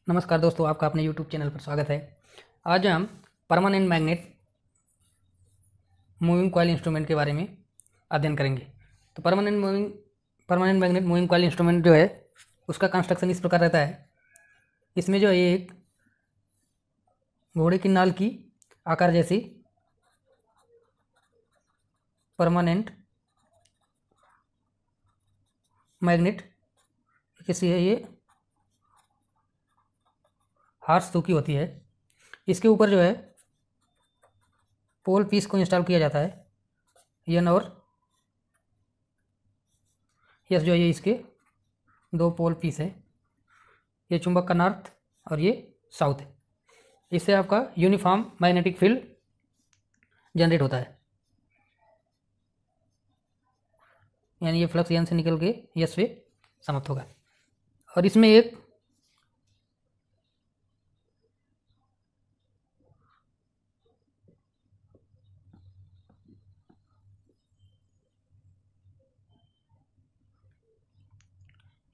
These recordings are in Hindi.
नमस्कार दोस्तों, आपका अपने YouTube चैनल पर स्वागत है। आज हम permanent magnet moving coil instrument के बारे में अध्ययन करेंगे। तो permanent magnet moving coil instrument जो है उसका कंस्ट्रक्शन इस प्रकार रहता है। इसमें जो है ये एक घोड़े की नाल की आकार जैसी परमानेंट मैग्नेट किसी है, ये हार्स की होती है। इसके ऊपर जो है पोल पीस को इंस्टॉल किया जाता है। एन और एस जो है ये इसके दो पोल पीस है। ये चुंबक का नॉर्थ और ये साउथ है। इससे आपका यूनिफॉर्म मैग्नेटिक फील्ड जनरेट होता है, यानी ये फ्लक्स एन से निकल के एस पे समाप्त होगा। और इसमें एक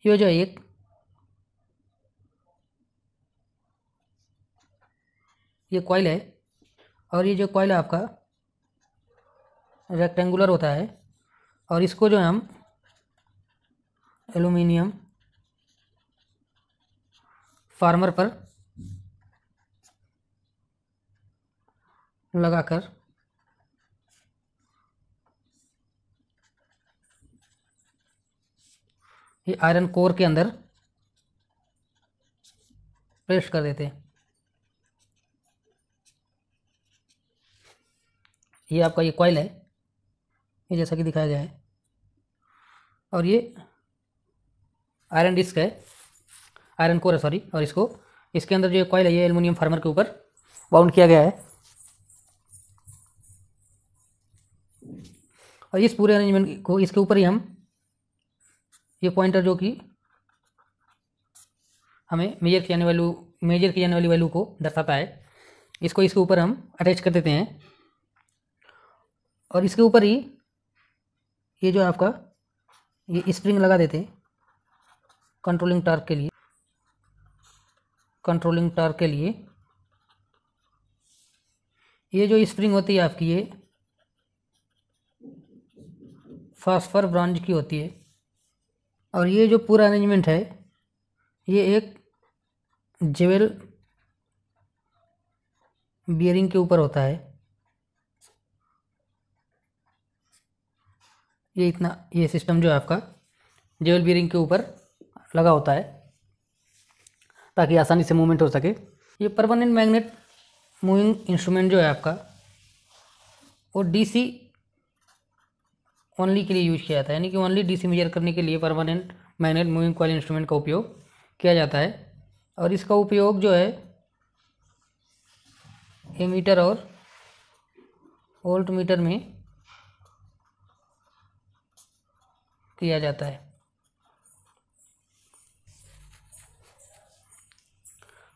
ये जो है ये कॉइल है, और ये जो कॉइल है आपका रेक्टेंगुलर होता है। और इसको जो है हम एल्यूमिनियम फार्मर पर लगाकर ये आयरन कोर के अंदर प्रेस कर देते हैं। ये आपका ये कॉइल है, ये जैसा कि दिखाया गया है। और ये आयरन डिस्क है, आयरन कोर है सॉरी। और इसके अंदर जो कॉइल है ये एल्युमिनियम फार्मर के ऊपर बाउंड किया गया है। और इस पूरे अरेंजमेंट को इसके ऊपर ही हम ये पॉइंटर जो कि हमें मेजर की जाने वाली वैल्यू को दर्शाता है, इसको इसके ऊपर हम अटैच कर देते हैं। और इसके ऊपर ही ये जो आपका ये स्प्रिंग लगा देते हैं कंट्रोलिंग टॉर्क के लिए। ये जो स्प्रिंग होती है आपकी ये फास्फर ब्रॉन्ज की होती है। और ये जो पूरा अरेंजमेंट है ये एक जेवेल बियरिंग के ऊपर होता है। ये सिस्टम जो है आपका जेवेल बियरिंग के ऊपर लगा होता है ताकि आसानी से मूवमेंट हो सके। ये परमानेंट मैग्नेट मूविंग इंस्ट्रूमेंट जो है आपका वो डीसी ओनली के लिए यूज किया जाता है, यानी कि ओनली डीसी मेजर करने के लिए permanent magnet moving coil instrument का उपयोग किया जाता है। और इसका उपयोग जो है एमीटर और वोल्ट मीटर में किया जाता है।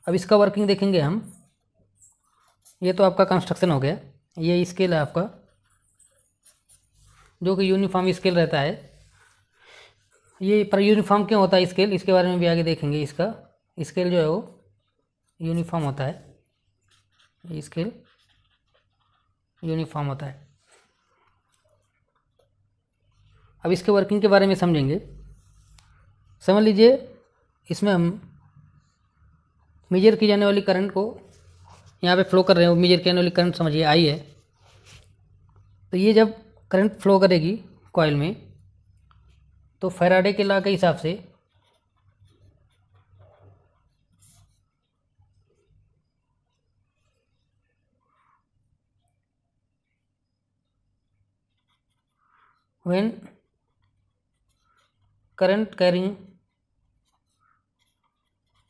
अब इसका वर्किंग देखेंगे हम। ये तो आपका कंस्ट्रक्शन हो गया। ये स्केल है आपका जो कि यूनिफॉर्म स्केल रहता है। ये पर यूनिफॉर्म क्यों होता है स्केल, इसके बारे में भी आगे देखेंगे। इसका स्केल जो है वो यूनिफॉर्म होता है, ये स्केल यूनिफॉर्म होता है। अब इसके वर्किंग के बारे में समझेंगे। समझ लीजिए इसमें हम मेजर की जाने वाली करंट को यहाँ पे फ्लो कर रहे हैं। मेजर की जाने वाली करंट समझिए आई है। तो ये जब करंट फ्लो करेगी कॉइल में तो फैराडे के लॉ के हिसाब से when current carrying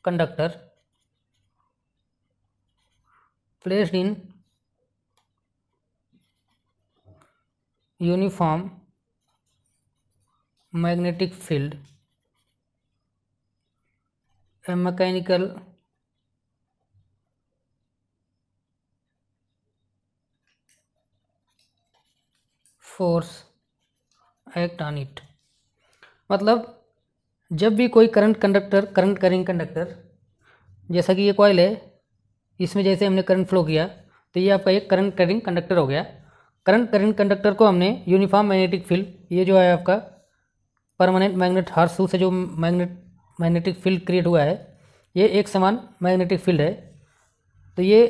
conductor placed in uniform magnetic field, a mechanical force act on it। मतलब जब भी कोई करंट कैरिंग कंडक्टर जैसा कि ये कॉइल है, इसमें जैसे हमने करंट फ्लो किया तो ये आपका एक करंट कैरिंग कंडक्टर हो गया। करंट कैरिंग कंडक्टर को हमने यूनिफॉर्म मैग्नेटिक फील्ड, ये जो है आपका परमानेंट मैग्नेट हॉर्स से जो मैग्नेटिक फील्ड क्रिएट हुआ है, ये एक समान मैग्नेटिक फील्ड है। तो ये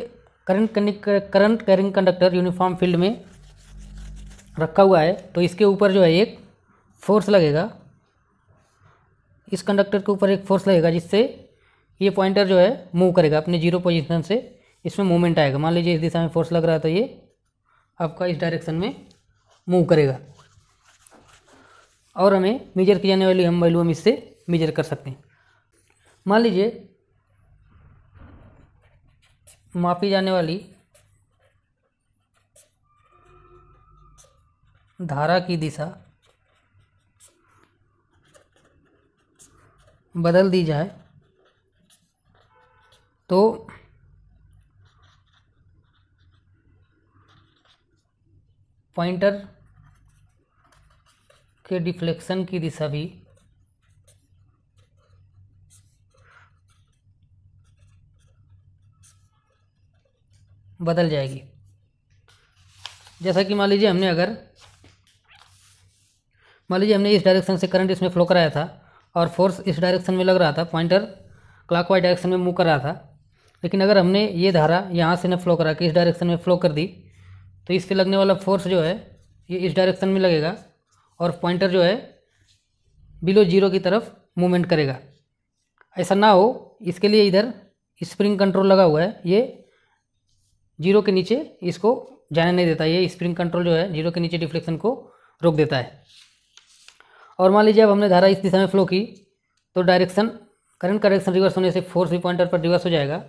current carrying conductor uniform field में रखा हुआ है। तो इसके ऊपर जो है एक फोर्स लगेगा, इस कंडक्टर के ऊपर एक फोर्स लगेगा जिससे ये पॉइंटर जो है मूव करेगा अपने जीरो पोजीशन से, इसमें मूवमेंट आएगा। मान लीजिए इस दिशा में फोर्स लग रहा है तो ये आपका इस डायरेक्शन में मूव करेगा और हमें मेजर की जाने वाली हम वैल्यू हम इससे मेजर कर सकते हैं। मान लीजिए मापी जाने वाली धारा की दिशा बदल दी जाए तो पॉइंटर के डिफ्लेक्शन की दिशा भी बदल जाएगी। जैसा कि मान लीजिए हमने इस डायरेक्शन से करंट इसमें फ्लो कराया था और फोर्स इस डायरेक्शन में लग रहा था, पॉइंटर क्लॉकवाइज डायरेक्शन में मूव कर रहा था। लेकिन अगर हमने ये धारा यहाँ से न फ्लो करा के इस डायरेक्शन में फ्लो कर दी तो इस पर लगने वाला फोर्स जो है ये इस डायरेक्शन में लगेगा और पॉइंटर जो है बिलो जीरो की तरफ मूवमेंट करेगा। ऐसा ना हो इसके लिए इधर स्प्रिंग कंट्रोल लगा हुआ है, ये जीरो के नीचे इसको जाने नहीं देता। ये स्प्रिंग कंट्रोल जो है जीरो के नीचे डिफ्लेक्शन को रोक देता है। और मान लीजिए अब हमने धारा इस दिशा में फ्लो की तो करंट का डायरेक्शन रिवर्स होने से फोर्स भी पॉइंटर पर रिवर्स हो जाएगा।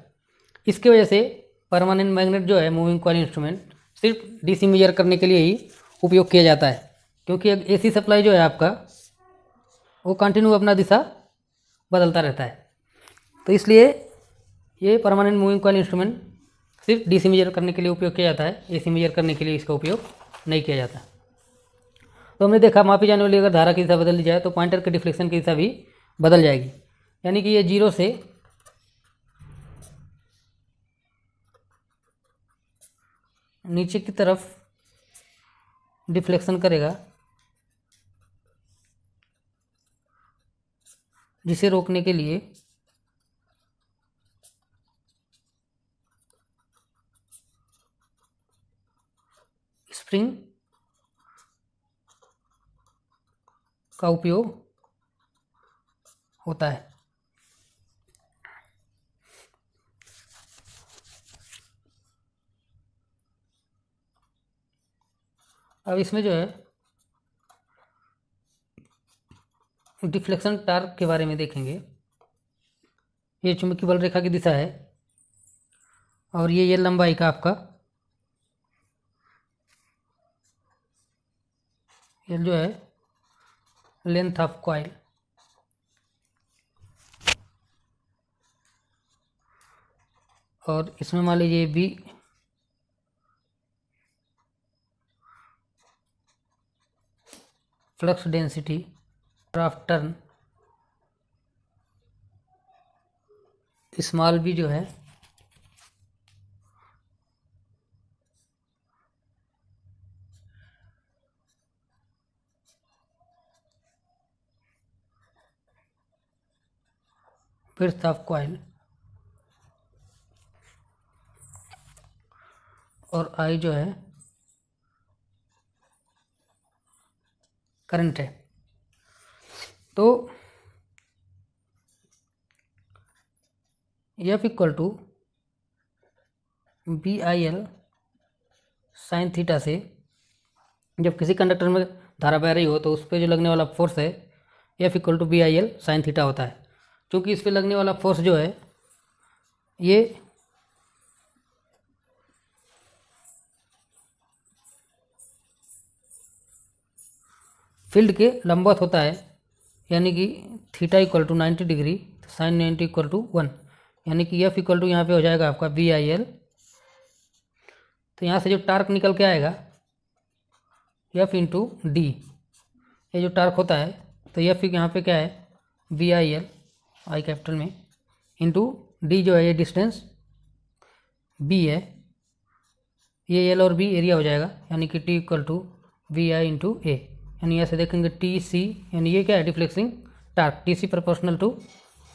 इसकी वजह से परमानेंट मैग्नेट जो है मूविंग कॉइल इंस्ट्रूमेंट सिर्फ डीसी मेजर करने के लिए ही उपयोग किया जाता है, क्योंकि एसी सप्लाई जो है आपका वो कंटिन्यू अपना दिशा बदलता रहता है। तो इसलिए ये परमानेंट मूविंग कॉइल इंस्ट्रूमेंट सिर्फ डीसी मेजर करने के लिए उपयोग किया जाता है, एसी मेजर करने के लिए इसका उपयोग नहीं किया जाता। तो हमने देखा मापी जाने वाली अगर धारा की दिशा बदल दी जाए तो पॉइंटर के डिफ्लेक्शन की दिशा भी बदल जाएगी, यानी कि ये जीरो से नीचे की तरफ डिफ्लेक्शन करेगा, जिसे रोकने के लिए स्प्रिंग का उपयोग होता है। अब इसमें जो है डिफ्लेक्शन टार्क के बारे में देखेंगे। ये चुंबकीय बल रेखा की दिशा है और ये लंबाई का आपका ये जो है लेंथ ऑफ कॉइल। और इसमें मान लीजिए B flux density of turn, small B जो है विड्थ ऑफ कॉइल और आई जो है करंट है। तो F equal to B I L sine theta से जब किसी कंडक्टर में धारा बह रही हो तो उस पर जो लगने वाला फोर्स है F equal to B I L sine theta होता है। क्योंकि इस पर लगने वाला फोर्स जो है ये फील्ड के लंबवत होता है, यानी कि theta equal to 90 degree sine 90 equal to 1, यानी कि एफ इक्वल टू यहाँ पे हो जाएगा आपका बी आई एल। तो यहाँ से जो टार्क निकल के आएगा एफ इंटू डी, ये जो टार्क होता है तो एफ यहाँ पे क्या है B I L I capital में इंटू डी जो है ये डिस्टेंस, बी है, ये एल और बी एरिया हो जाएगा, यानी कि T equal to V I into A, यानी ऐसे देखेंगे टी सी, यानी ये क्या है deflecting torque, T C proportional to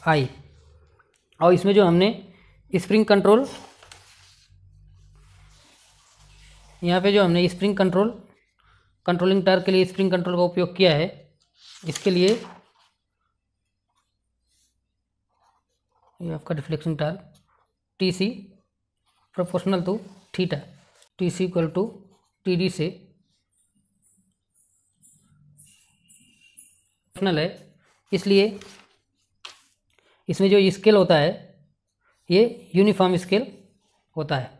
I. और इसमें जो हमने स्प्रिंग कंट्रोल, यहाँ पे जो हमने स्प्रिंग कंट्रोलिंग टार्क के लिए स्प्रिंग कंट्रोल का उपयोग किया है, इसके लिए ये आपका deflecting torque T C proportional to theta, T C equal to T D से प्रोपोर्शनल है, इसलिए इसमें जो स्केल होता है ये यूनिफॉर्म स्केल होता है।